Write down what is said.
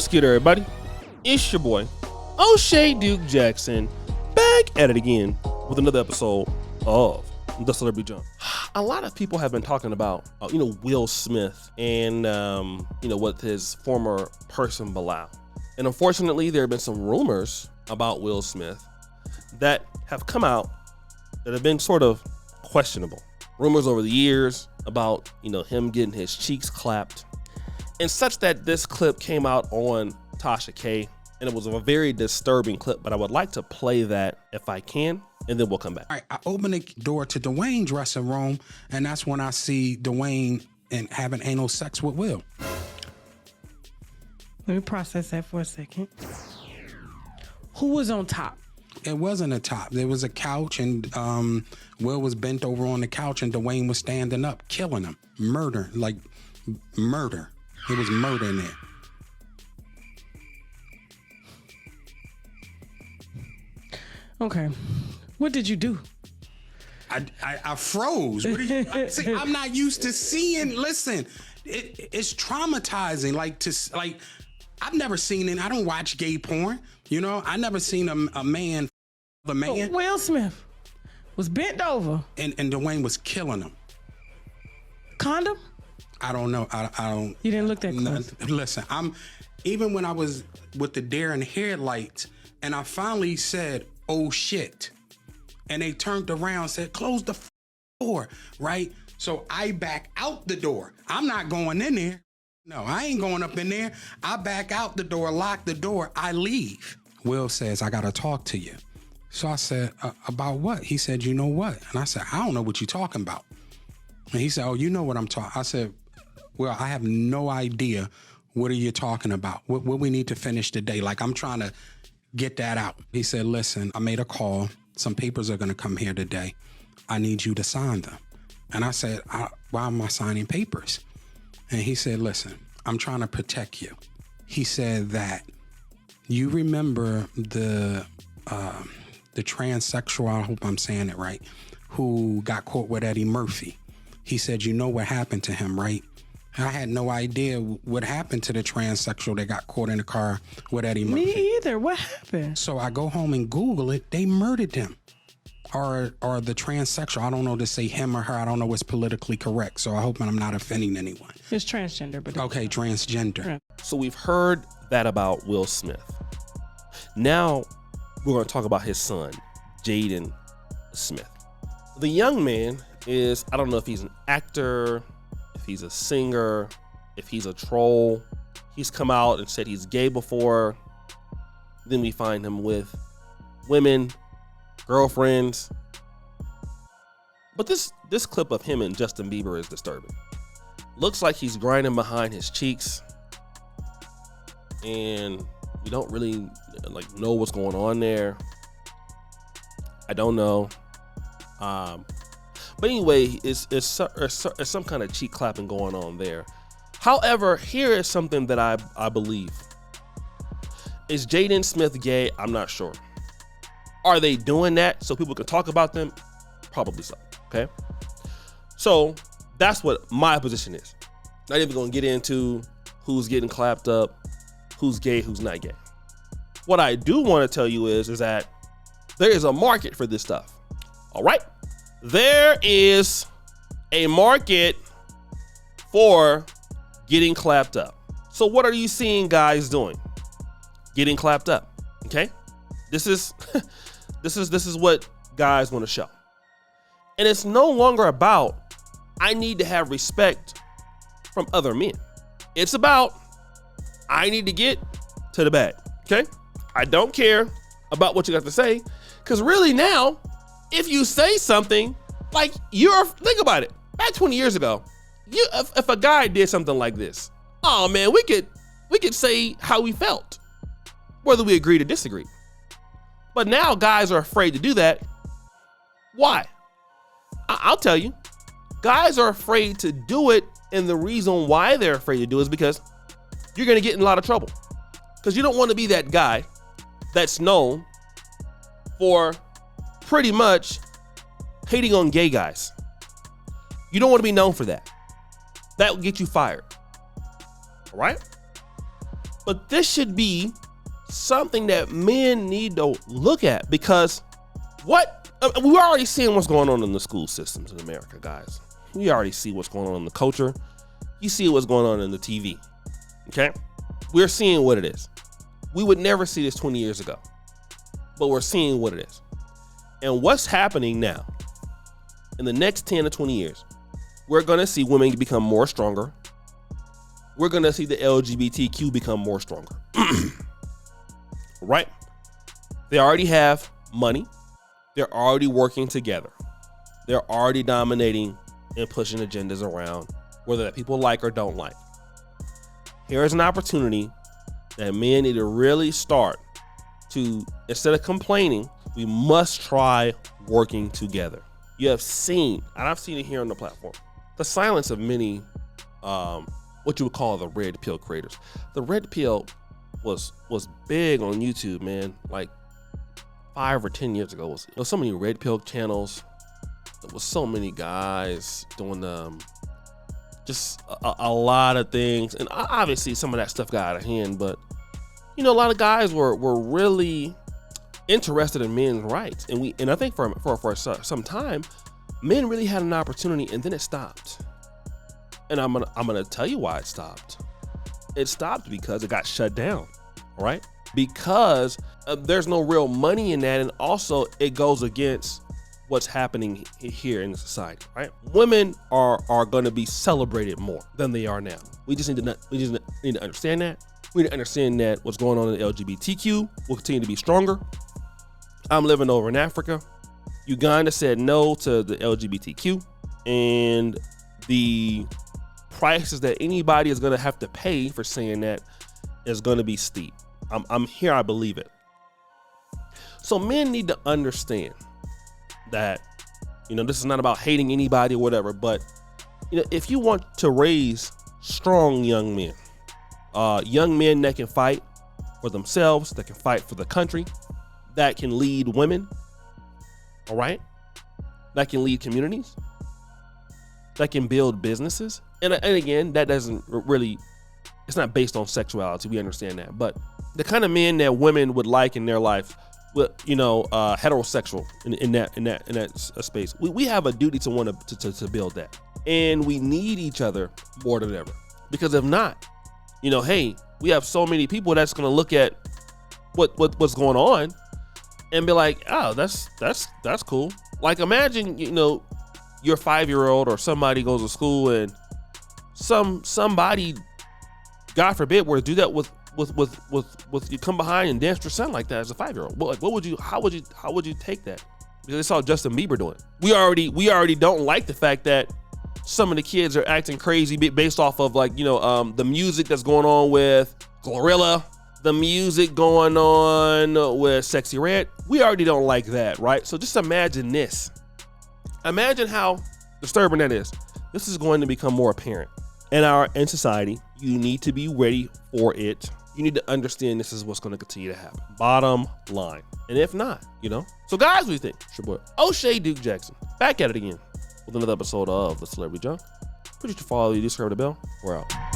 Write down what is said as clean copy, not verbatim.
What's good, everybody? It's your boy, O'Shea Duke Jackson, back at it again with another episode of The Celebrity Jump. A lot of people have been talking about, Will Smith and, with his former person, Bilal. And unfortunately, there have been some rumors about Will Smith that have come out that have been sort of questionable. Rumors over the years about, him getting his cheeks clapped and such, that this clip came out on Tasha K, and it was a very disturbing clip, but I would like to play that if I can, and then we'll come back. All right, I open the door to Dwayne's dressing room, and that's when I see Dwayne and having anal sex with Will. Let me process that for a second. Who was on top? It wasn't a top. There was a couch, and Will was bent over on the couch, and Dwayne was standing up, killing him. Murder. It was murder in there. Okay. What did you do? I froze. What are you, see, I'm not used to seeing. Listen, it's traumatizing. I've never seen it. I don't watch gay porn. I never seen a man, Will Smith was bent over. And Dwayne was killing him. Condom? I don't know. I don't. You didn't look that close. Listen, even when I was with the deer and headlights, and I finally said, "Oh shit," and they turned around and said, "Close the door," right? So I back out the door. I'm not going in there. No, I ain't going up in there. I back out the door, lock the door, I leave. Will says, "I gotta talk to you." So I said, "About what?" He said, "You know what?" And I said, "I don't know what you're talking about." And he said, "Oh, you know what I'm talking." I said, "Well, I have no idea. What are you talking about? What we need to finish today? I'm trying to get that out." He said, "Listen, I made a call. Some papers are going to come here today. I need you to sign them." And I said, "Why am I signing papers?" And he said, "Listen, I'm trying to protect you." He said that you remember the transsexual, I hope I'm saying it right, who got caught with Eddie Murphy. He said, "You know what happened to him, right?" I had no idea what happened to the transsexual that got caught in the car with Eddie Murphy. Me either. What happened? So I go home and Google it. They murdered him. Or the transsexual. I don't know to say him or her. I don't know what's politically correct. So I hope I'm not offending anyone. It's transgender. But okay, transgender. Yeah. So we've heard that about Will Smith. Now we're going to talk about his son, Jaden Smith. The young man is, I don't know if he's an actor, if he's a singer, if he's a troll. He's come out and said he's gay before. Then we find him with women, girlfriends. But this clip of him and Justin Bieber is disturbing. Looks like he's grinding behind his cheeks, and we don't really know what's going on there. I don't know. But anyway, it's some kind of cheek clapping going on there. However, here is something that I believe. Is Jaden Smith gay? I'm not sure. Are they doing that so people can talk about them? Probably so. Okay. So that's what my position is. Not even going to get into who's getting clapped up, who's gay, who's not gay. What I do want to tell you is that there is a market for this stuff. All right. There is a market for getting clapped up. So what are you seeing guys doing? Getting clapped up. Okay. This is what guys want to show. And it's no longer about, I need to have respect from other men. It's about, I need to get to the bag. Okay. I don't care about what you got to say. Because really now, if you say something, think about it. Back 20 years ago, if a guy did something like this, oh man, we could say how we felt, whether we agreed or disagreed. But now guys are afraid to do that. Why? I'll tell you. Guys are afraid to do it, and the reason why they're afraid to do it is because you're going to get in a lot of trouble. Because you don't want to be that guy that's known for pretty much hating on gay guys. You don't want to be known for that. That will get you fired. All right? But this should be something that men need to look at, because we're already seeing what's going on in the school systems in America, guys. We already see what's going on in the culture. You see what's going on in the TV. Okay? We're seeing what it is. We would never see this 20 years ago, but we're seeing what it is. And what's happening now, in the next 10 to 20 years, we're going to see women become more stronger. We're going to see the LGBTQ become more stronger. Right? They already have money. They're already working together. They're already dominating and pushing agendas around, whether that people like or don't like. Here's an opportunity that men need to really start to, instead of complaining, we must try working together. You have seen, and I've seen it here on the platform, the silence of many, what you would call the red pill creators. The red pill was big on YouTube, man. Like 5 or 10 years ago, there was so many red pill channels. There was so many guys doing just a lot of things, and obviously some of that stuff got out of hand. But a lot of guys were really interested in men's rights, and I think for some time, men really had an opportunity, and then it stopped. And I'm gonna tell you why it stopped. It stopped because it got shut down, right? Because there's no real money in that, and also it goes against what's happening here in society, right? Women are going to be celebrated more than they are now. We just need to understand that. We need to understand that what's going on in the LGBTQ will continue to be stronger. I'm living over in Africa. Uganda said no to the LGBTQ, and the prices that anybody is going to have to pay for saying that is going to be steep. I'm here, I believe it. So men need to understand that, this is not about hating anybody or whatever, but if you want to raise strong young men that can fight for themselves, that can fight for the country, that can lead women, all right, that can lead communities, that can build businesses, and again, that doesn't really, it's not based on sexuality. We understand that, but the kind of men that women would like in their life, heterosexual in that space. We have a duty to want to build that, and we need each other more than ever. Because if not, hey, we have so many people that's going to look at what's going on and be like, oh, that's cool. Like imagine your 5-year-old or somebody goes to school and somebody, God forbid, were to do that with you come behind and dance your son like that as a 5-year-old. How would you take that? Because they saw Justin Bieber doing it. We already don't like the fact that some of the kids are acting crazy based off of the music that's going on with Glorilla, the music going on with Sexy Red. We already don't like that, right? So just imagine this. Imagine how disturbing that is. This is going to become more apparent in society. You need to be ready for it. You need to understand this is what's going to continue to happen. Bottom line. And if not, So guys, what do you think? It's your boy, O'Shea Duke Jackson. Back at it again with another episode of The Celebrity Junk. Please follow, subscribe to the bell. We're out.